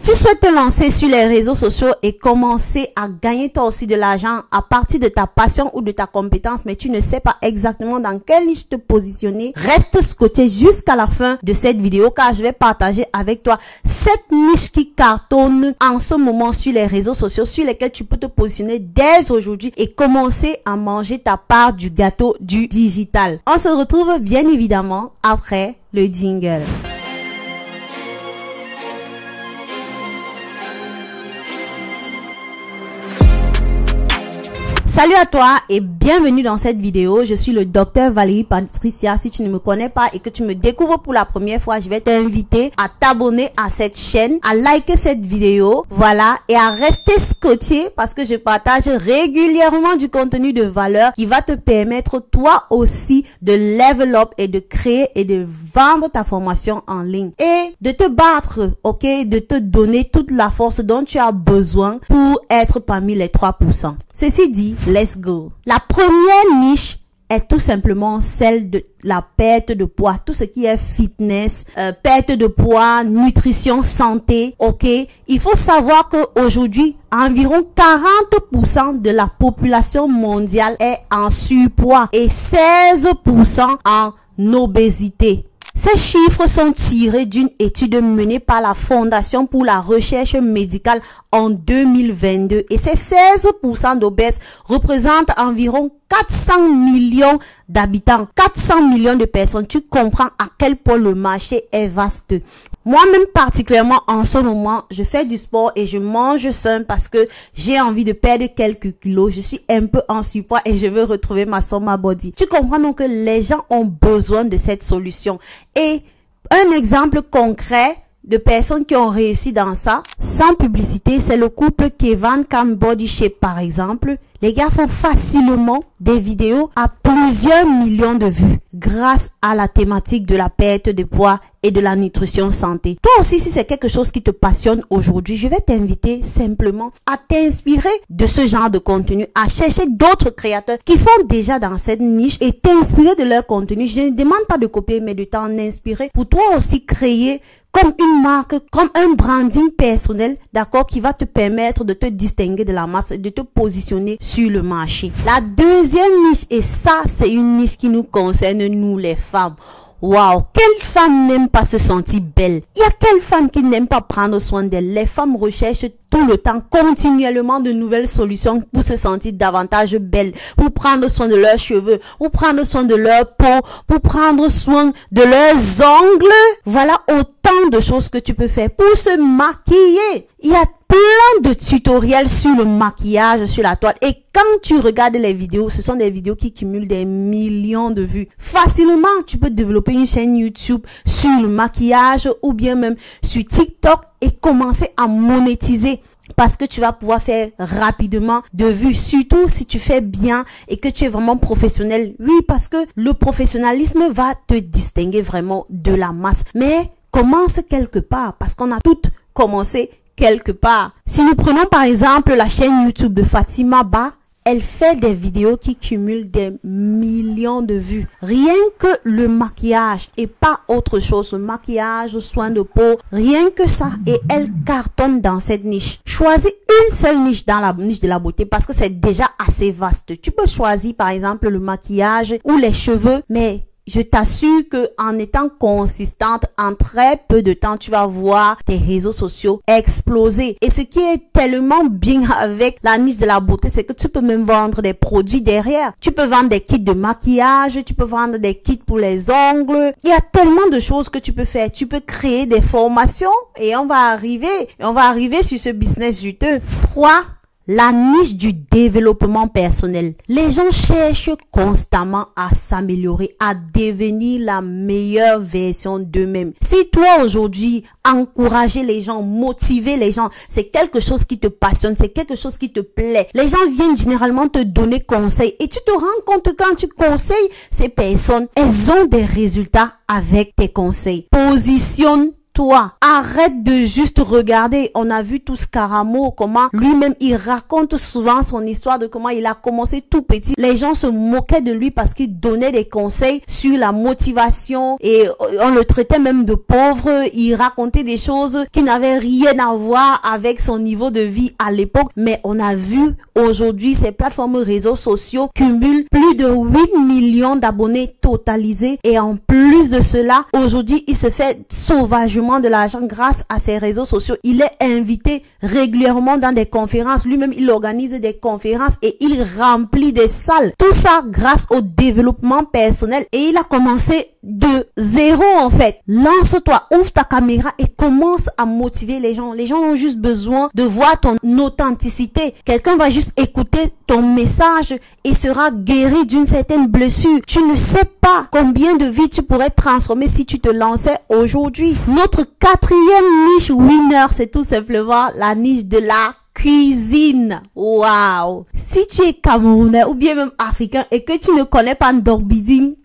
Tu souhaites te lancer sur les réseaux sociaux et commencer à gagner toi aussi de l'argent à partir de ta passion ou de ta compétence, mais tu ne sais pas exactement dans quelle niche te positionner. Reste scotché jusqu'à la fin de cette vidéo car je vais partager avec toi 7 niches qui cartonnent en ce moment sur les réseaux sociaux sur lesquels tu peux te positionner dès aujourd'hui et commencer à manger ta part du gâteau du digital. On se retrouve bien évidemment après le jingle. Salut à toi et bienvenue dans cette vidéo. Je suis le docteur Valérie Patricia. Si tu ne me connais pas et que tu me découvres pour la première fois, je vais t'inviter à t'abonner à cette chaîne, à liker cette vidéo, voilà, et à rester scotché parce que je partage régulièrement du contenu de valeur qui va te permettre toi aussi de level up et de créer et de vendre ta formation en ligne et de te battre, ok, de te donner toute la force dont tu as besoin pour être parmi les 3%. Ceci dit, let's go. La première niche est tout simplement celle de la perte de poids, tout ce qui est fitness, perte de poids, nutrition, santé, ok? Il faut savoir qu'aujourd'hui, environ 40% de la population mondiale est en surpoids et 16% en obésité. Ces chiffres sont tirés d'une étude menée par la Fondation pour la recherche médicale en 2022 et ces 16% d'obèses représentent environ 400 millions d'habitants, 400 millions de personnes. Tu comprends à quel point le marché est vaste. Moi-même particulièrement en ce moment, je fais du sport et je mange sain parce que j'ai envie de perdre quelques kilos. Je suis un peu en surpoids et je veux retrouver ma summer body. Tu comprends donc que les gens ont besoin de cette solution. Et un exemple concret de personnes qui ont réussi dans ça, sans publicité, c'est le couple Kevin Can Body Shape par exemple. Les gars font facilement des vidéos à plusieurs millions de vues grâce à la thématique de la perte de poids et de la nutrition santé. Toi aussi, si c'est quelque chose qui te passionne aujourd'hui, je vais t'inviter simplement à t'inspirer de ce genre de contenu, à chercher d'autres créateurs qui font déjà dans cette niche et t'inspirer de leur contenu. Je ne demande pas de copier, mais de t'en inspirer pour toi aussi créer comme une marque, comme un branding personnel, d'accord, qui va te permettre de te distinguer de la masse et de te positionner sur le marché. La deuxième niche, et ça, c'est une niche qui nous concerne, nous les femmes. Waouh, quelle femme n'aime pas se sentir belle? Il y a quelle femme qui n'aime pas prendre soin d'elle? Les femmes recherchent tout le temps, continuellement de nouvelles solutions pour se sentir davantage belles, pour prendre soin de leurs cheveux, pour prendre soin de leur peau, pour prendre soin de leurs ongles. Voilà autant de choses que tu peux faire pour se maquiller. Il y a plein de tutoriels sur le maquillage, sur la toile. Et quand tu regardes les vidéos, ce sont des vidéos qui cumulent des millions de vues. Facilement, tu peux développer une chaîne YouTube sur le maquillage ou bien même sur TikTok et commencer à monétiser. Parce que tu vas pouvoir faire rapidement de vues, surtout si tu fais bien et que tu es vraiment professionnel. Oui, parce que le professionnalisme va te distinguer vraiment de la masse. Mais commence quelque part parce qu'on a toutes commencé quelque part. Si nous prenons par exemple la chaîne YouTube de Fatima Ba, elle fait des vidéos qui cumulent des millions de vues. Rien que le maquillage et pas autre chose. Le maquillage, soin de peau, rien que ça. Et elle cartonne dans cette niche. Choisis une seule niche dans la niche de la beauté parce que c'est déjà assez vaste. Tu peux choisir par exemple le maquillage ou les cheveux, mais je t'assure que en étant consistante, en très peu de temps, tu vas voir tes réseaux sociaux exploser. Et ce qui est tellement bien avec la niche de la beauté, c'est que tu peux même vendre des produits derrière. Tu peux vendre des kits de maquillage, tu peux vendre des kits pour les ongles. Il y a tellement de choses que tu peux faire. Tu peux créer des formations et on va arriver sur ce business juteux. 3. La niche du développement personnel. Les gens cherchent constamment à s'améliorer, à devenir la meilleure version d'eux-mêmes. Si toi aujourd'hui, encourager les gens, motiver les gens, c'est quelque chose qui te passionne, c'est quelque chose qui te plaît. Les gens viennent généralement te donner conseil et tu te rends compte que quand tu conseilles ces personnes, elles ont des résultats avec tes conseils. Positionne toi. Arrête de juste regarder. On a vu tout ce Karamo, comment lui-même il raconte souvent son histoire de comment il a commencé tout petit. Les gens se moquaient de lui parce qu'il donnait des conseils sur la motivation et on le traitait même de pauvre. Il racontait des choses qui n'avaient rien à voir avec son niveau de vie à l'époque. Mais on a vu aujourd'hui ces plateformes réseaux sociaux cumulent plus de 8 millions d'abonnés totalisés et en plus de cela, aujourd'hui, il se fait sauvagement de l'argent grâce à ces réseaux sociaux. Il est invité régulièrement dans des conférences. Lui-même, il organise des conférences et il remplit des salles. Tout ça grâce au développement personnel. Et il a commencé de zéro en fait. Lance-toi, ouvre ta caméra et commence à motiver les gens. Les gens ont juste besoin de voir ton authenticité. Quelqu'un va juste écouter ton message et sera guéri d'une certaine blessure. Tu ne sais pas combien de vies tu pourrais transformer si tu te lançais aujourd'hui. Notre quatrième niche winner, c'est tout simplement la niche de la cuisine. Waouh! Si tu es camerounais ou bien même africain et que tu ne connais pas Ndorbizing,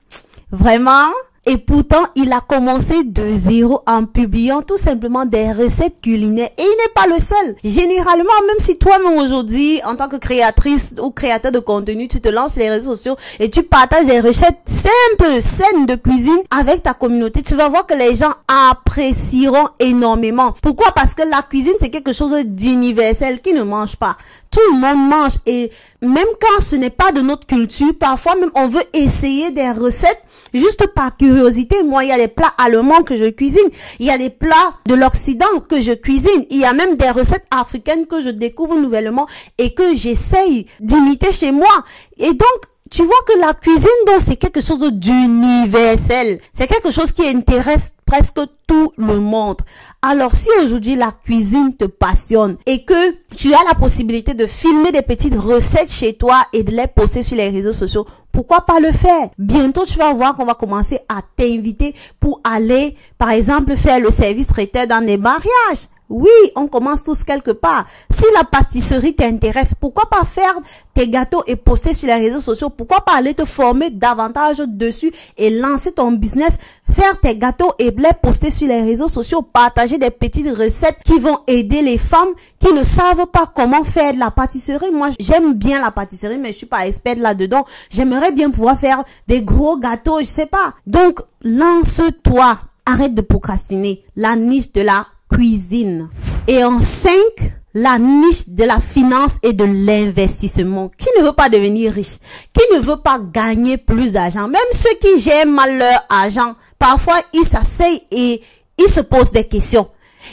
vraiment? Et pourtant, il a commencé de zéro en publiant tout simplement des recettes culinaires. Et il n'est pas le seul. Généralement, même si toi-même aujourd'hui, en tant que créatrice ou créateur de contenu, tu te lances sur les réseaux sociaux et tu partages des recettes simples, saines de cuisine avec ta communauté, tu vas voir que les gens apprécieront énormément. Pourquoi? Parce que la cuisine, c'est quelque chose d'universel qui ne mange pas. Tout le monde mange et même quand ce n'est pas de notre culture, parfois même on veut essayer des recettes juste par curiosité. Moi, il y a des plats allemands que je cuisine. Il y a des plats de l'Occident que je cuisine. Il y a même des recettes africaines que je découvre nouvellement et que j'essaye d'imiter chez moi. Et donc, tu vois que la cuisine, donc, c'est quelque chose d'universel. C'est quelque chose qui intéresse presque tout le monde. Alors, si aujourd'hui la cuisine te passionne et que tu as la possibilité de filmer des petites recettes chez toi et de les poster sur les réseaux sociaux, pourquoi pas le faire? Bientôt, tu vas voir qu'on va commencer à t'inviter pour aller, par exemple, faire le service traiteur dans les mariages. Oui, on commence tous quelque part. Si la pâtisserie t'intéresse, pourquoi pas faire tes gâteaux et poster sur les réseaux sociaux? Pourquoi pas aller te former davantage dessus et lancer ton business, faire tes gâteaux et les poster sur les réseaux sociaux, partager des petites recettes qui vont aider les femmes qui ne savent pas comment faire de la pâtisserie. Moi, j'aime bien la pâtisserie, mais je suis pas experte là-dedans. J'aimerais bien pouvoir faire des gros gâteaux, je sais pas. Donc, lance-toi. Arrête de procrastiner. La niche de la cuisine. Et en 5, la niche de la finance et de l'investissement. Qui ne veut pas devenir riche? Qui ne veut pas gagner plus d'argent? Même ceux qui gèrent mal leur argent, parfois ils s'asseyent et ils se posent des questions.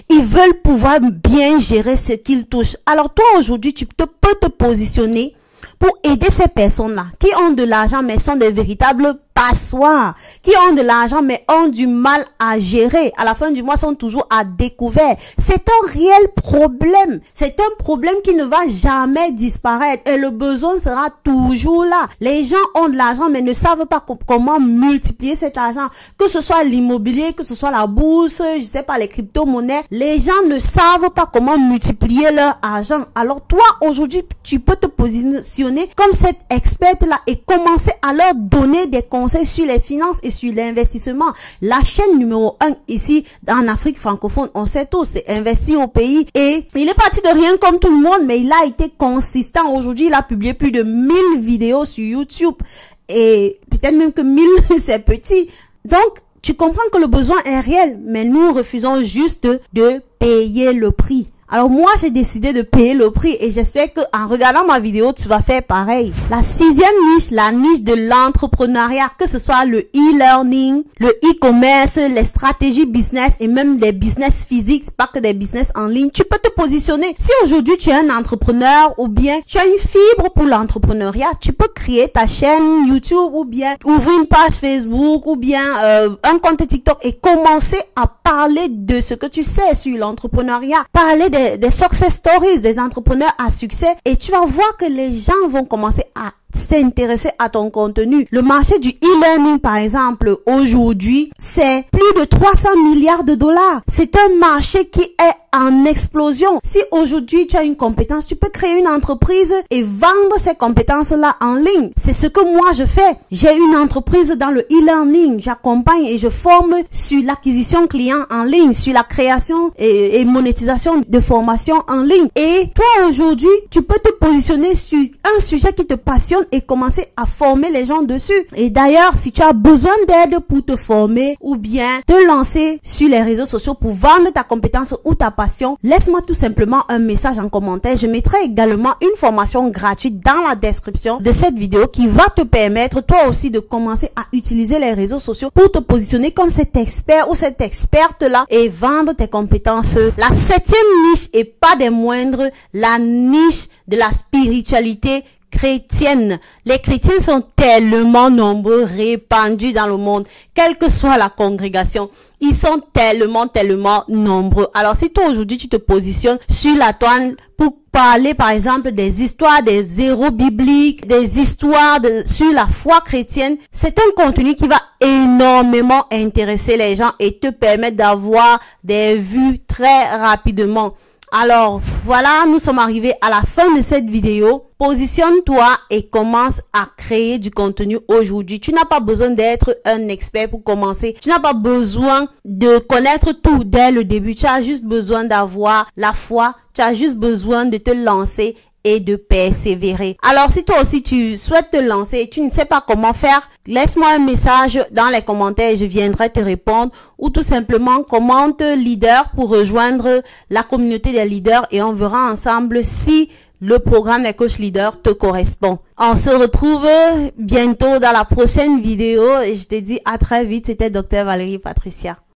Ils veulent pouvoir bien gérer ce qu'ils touchent. Alors toi aujourd'hui, tu peux te positionner pour aider ces personnes-là qui ont de l'argent mais sont des véritables passoires, qui ont de l'argent mais ont du mal à gérer. À la fin du mois, sont toujours à découvert. C'est un réel problème. C'est un problème qui ne va jamais disparaître et le besoin sera toujours là. Les gens ont de l'argent mais ne savent pas comment multiplier cet argent. Que ce soit l'immobilier, que ce soit la bourse, je sais pas, les crypto-monnaies. Les gens ne savent pas comment multiplier leur argent. Alors toi, aujourd'hui, tu peux te positionner comme cette experte-là et commencer à leur donner des conseils sur les finances et sur l'investissement. La chaîne numéro 1 ici en Afrique francophone, on sait tous, c'est Investir au pays. Et il est parti de rien comme tout le monde, mais il a été consistant. Aujourd'hui, il a publié plus de 1000 vidéos sur YouTube. Et peut-être même que 1000, c'est petit. Donc, tu comprends que le besoin est réel, mais nous refusons juste de payer le prix. Alors moi, j'ai décidé de payer le prix et j'espère que en regardant ma vidéo, tu vas faire pareil. La 6e niche, la niche de l'entrepreneuriat, que ce soit le e-learning, le e-commerce, les stratégies business et même des business physiques, pas que des business en ligne, tu peux te positionner. Si aujourd'hui tu es un entrepreneur ou bien tu as une fibre pour l'entrepreneuriat, tu peux créer ta chaîne YouTube ou bien ouvrir une page Facebook ou bien un compte TikTok et commencer à parler de ce que tu sais sur l'entrepreneuriat, parler des success stories, des entrepreneurs à succès et tu vas voir que les gens vont commencer à s'intéresser à ton contenu. Le marché du e-learning, par exemple, aujourd'hui, c'est plus de 300 milliards de dollars. C'est un marché qui est en explosion. Si aujourd'hui tu as une compétence, tu peux créer une entreprise et vendre ces compétences-là en ligne. C'est ce que moi je fais. J'ai une entreprise dans le e-learning. J'accompagne et je forme sur l'acquisition client en ligne, sur la création et monétisation de formation en ligne. Et toi aujourd'hui, tu peux te positionner sur un sujet qui te passionne et commencer à former les gens dessus. Et d'ailleurs, si tu as besoin d'aide pour te former ou bien te lancer sur les réseaux sociaux pour vendre ta compétence ou ta passion, laisse-moi tout simplement un message en commentaire. Je mettrai également une formation gratuite dans la description de cette vidéo qui va te permettre toi aussi de commencer à utiliser les réseaux sociaux pour te positionner comme cet expert ou cette experte-là et vendre tes compétences. La 7e niche et pas des moindres, la niche de la spiritualité chrétienne. Les chrétiens sont tellement nombreux, répandus dans le monde, quelle que soit la congrégation. Ils sont tellement nombreux. Alors, si toi aujourd'hui tu te positionnes sur la toile pour parler par exemple des histoires des héros bibliques, des histoires sur la foi chrétienne, c'est un contenu qui va énormément intéresser les gens et te permettre d'avoir des vues très rapidement. Alors, voilà, nous sommes arrivés à la fin de cette vidéo. Positionne-toi et commence à créer du contenu aujourd'hui. Tu n'as pas besoin d'être un expert pour commencer. Tu n'as pas besoin de connaître tout dès le début. Tu as juste besoin d'avoir la foi. Tu as juste besoin de te lancer et de persévérer. Alors, si toi aussi tu souhaites te lancer et tu ne sais pas comment faire, laisse-moi un message dans les commentaires et je viendrai te répondre, ou tout simplement commente leader pour rejoindre la communauté des leaders et on verra ensemble si le programme des coachs leaders te correspond. On se retrouve bientôt dans la prochaine vidéo et je te dis à très vite. C'était Dr Valérie Patricia.